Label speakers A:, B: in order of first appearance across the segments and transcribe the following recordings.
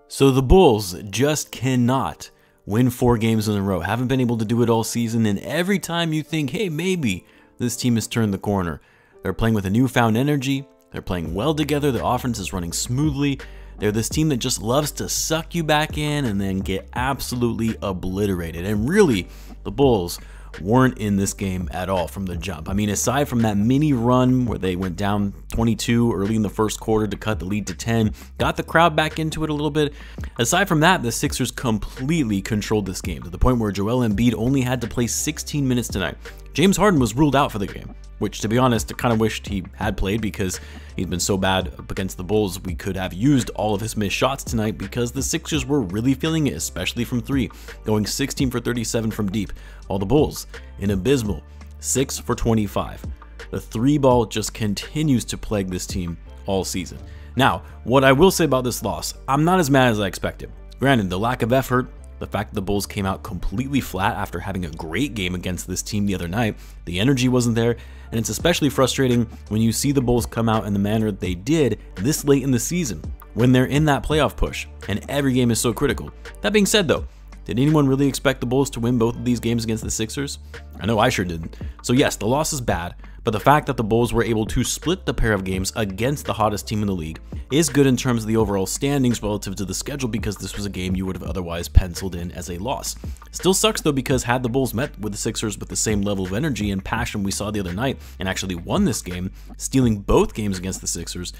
A: So the Bulls just cannot win 4 games in a row. Haven't been able to do it all season, and every time you think, hey, maybe this team has turned the corner. They're playing with a newfound energy. They're playing well together. The offense is running smoothly. They're this team that just loves to suck you back in and then get absolutely obliterated. And really, the Bulls weren't in this game at all from the jump. I mean, aside from that mini run where they went down 22 early in the first quarter to cut the lead to 10, got the crowd back into it a little bit. Aside from that, the Sixers completely controlled this game to the point where Joel Embiid only had to play 16 minutes tonight. James Harden was ruled out for the game, which, to be honest, I kind of wished he had played because he's been so bad up against the Bulls. We could have used all of his missed shots tonight because the Sixers were really feeling it, especially from 3, going 16 for 37 from deep, while the Bulls, an abysmal 6 for 25. The 3 ball just continues to plague this team all season. Now, what I will say about this loss, I'm not as mad as I expected. Granted, the lack of effort, the fact that the Bulls came out completely flat after having a great game against this team the other night, the energy wasn't there, and it's especially frustrating when you see the Bulls come out in the manner they did this late in the season, when they're in that playoff push, and every game is so critical. That being said though, did anyone really expect the Bulls to win both of these games against the Sixers? I know I sure didn't. So yes, the loss is bad, but the fact that the Bulls were able to split the pair of games against the hottest team in the league is good in terms of the overall standings relative to the schedule, because this was a game you would have otherwise penciled in as a loss. Still sucks though, because had the Bulls met with the Sixers with the same level of energy and passion we saw the other night and actually won this game, stealing both games against the Sixers,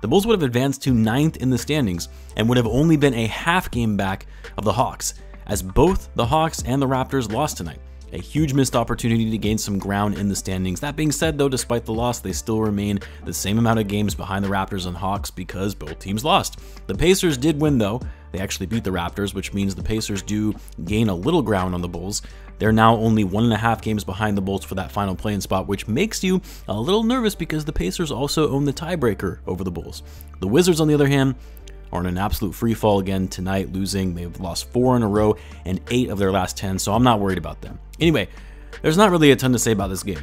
A: the Bulls would have advanced to 9th in the standings and would have only been a half game back of the Hawks, as both the Hawks and the Raptors lost tonight. A huge missed opportunity to gain some ground in the standings. That being said though, despite the loss, they still remain the same amount of games behind the Raptors and Hawks because both teams lost. The Pacers did win though. They actually beat the Raptors, which means the Pacers do gain a little ground on the Bulls. They're now only 1.5 games behind the Bulls for that final play-in spot, which makes you a little nervous because the Pacers also own the tiebreaker over the Bulls. The Wizards, on the other hand, are in an absolute free fall again tonight, losing. They've lost 4 in a row and 8 of their last 10, so I'm not worried about them. Anyway, there's not really a ton to say about this game,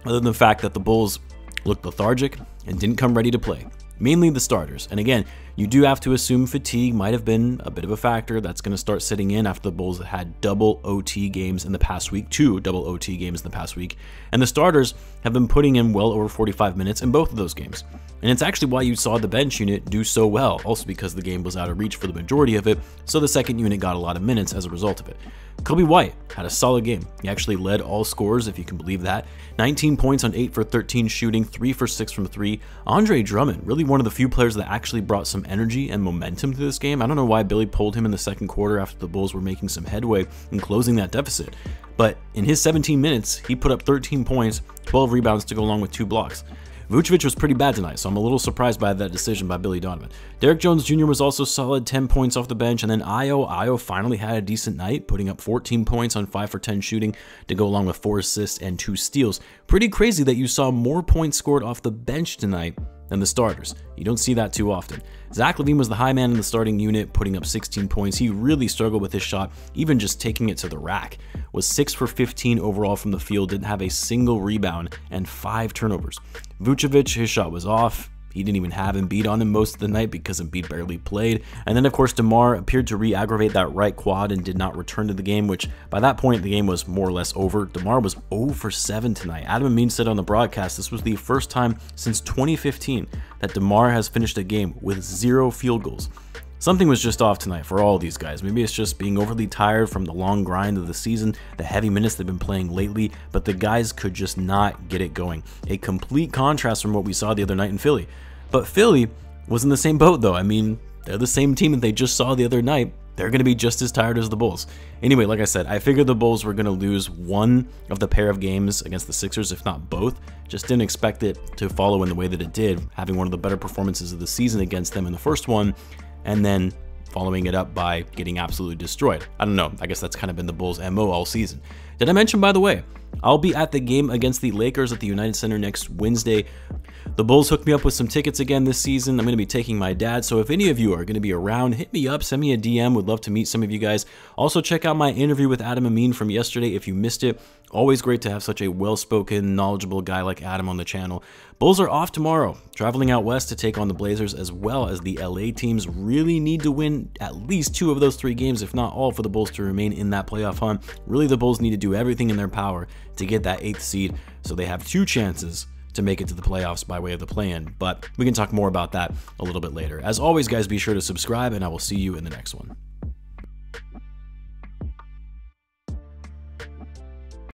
A: other than the fact that the Bulls looked lethargic and didn't come ready to play. Mainly the starters. And again, you do have to assume fatigue might have been a bit of a factor. That's going to start sitting in after the Bulls had double OT games in the past week, 2 double OT games in the past week. And the starters have been putting in well over 45 minutes in both of those games. And it's actually why you saw the bench unit do so well, also because the game was out of reach for the majority of it, so the second unit got a lot of minutes as a result of it. Coby White had a solid game. He actually led all scorers, if you can believe that. 19 points on 8 for 13 shooting, 3 for 6 from 3. Andre Drummond, really one of the few players that actually brought some energy and momentum to this game. I don't know why Billy pulled him in the second quarter after the Bulls were making some headway in closing that deficit. But in his 17 minutes, he put up 13 points, 12 rebounds to go along with 2 blocks. Vucevic was pretty bad tonight, so I'm a little surprised by that decision by Billy Donovan. Derrick Jones Jr. was also solid, 10 points off the bench, and then Ayo finally had a decent night, putting up 14 points on 5 for 10 shooting to go along with 4 assists and 2 steals. Pretty crazy that you saw more points scored off the bench tonight than the starters. You don't see that too often. Zach Lavine was the high man in the starting unit, putting up 16 points. He really struggled with his shot, even just taking it to the rack. Was 6 for 15 overall from the field, didn't have a single rebound, and 5 turnovers. Vucevic, his shot was off. He didn't even have Embiid on him most of the night because Embiid barely played. And then, of course, DeMar appeared to re-aggravate that right quad and did not return to the game, which by that point, the game was more or less over. DeMar was 0 for 7 tonight. Adam Embiid said on the broadcast this was the first time since 2015 that DeMar has finished a game with 0 field goals. Something was just off tonight for all of these guys. Maybe it's just being overly tired from the long grind of the season, the heavy minutes they've been playing lately, but the guys could just not get it going. A complete contrast from what we saw the other night in Philly. But Philly was in the same boat though. I mean, they're the same team that they just saw the other night. They're going to be just as tired as the Bulls. Anyway, like I said, I figured the Bulls were going to lose one of the pair of games against the Sixers, if not both. Just didn't expect it to follow in the way that it did, having one of the better performances of the season against them in the first one, and then following it up by getting absolutely destroyed. I don't know, I guess that's kind of been the Bulls' MO all season. Did I mention, by the way, I'll be at the game against the Lakers at the United Center next Wednesday. The Bulls hooked me up with some tickets again this season. I'm going to be taking my dad, so if any of you are going to be around, hit me up, send me a DM. Would love to meet some of you guys. Also, check out my interview with Adam Amin from yesterday if you missed it. Always great to have such a well-spoken, knowledgeable guy like Adam on the channel. Bulls are off tomorrow, traveling out west to take on the Blazers, as well as the LA teams really need to win at least 2 of those 3 games, if not all, for the Bulls to remain in that playoff hunt. Really, the Bulls need to do everything in their power to get that 8th seed, so they have 2 chances to make it to the playoffs by way of the play-in, but we can talk more about that a little bit later. As always, guys, be sure to subscribe, and I will see you in the next one.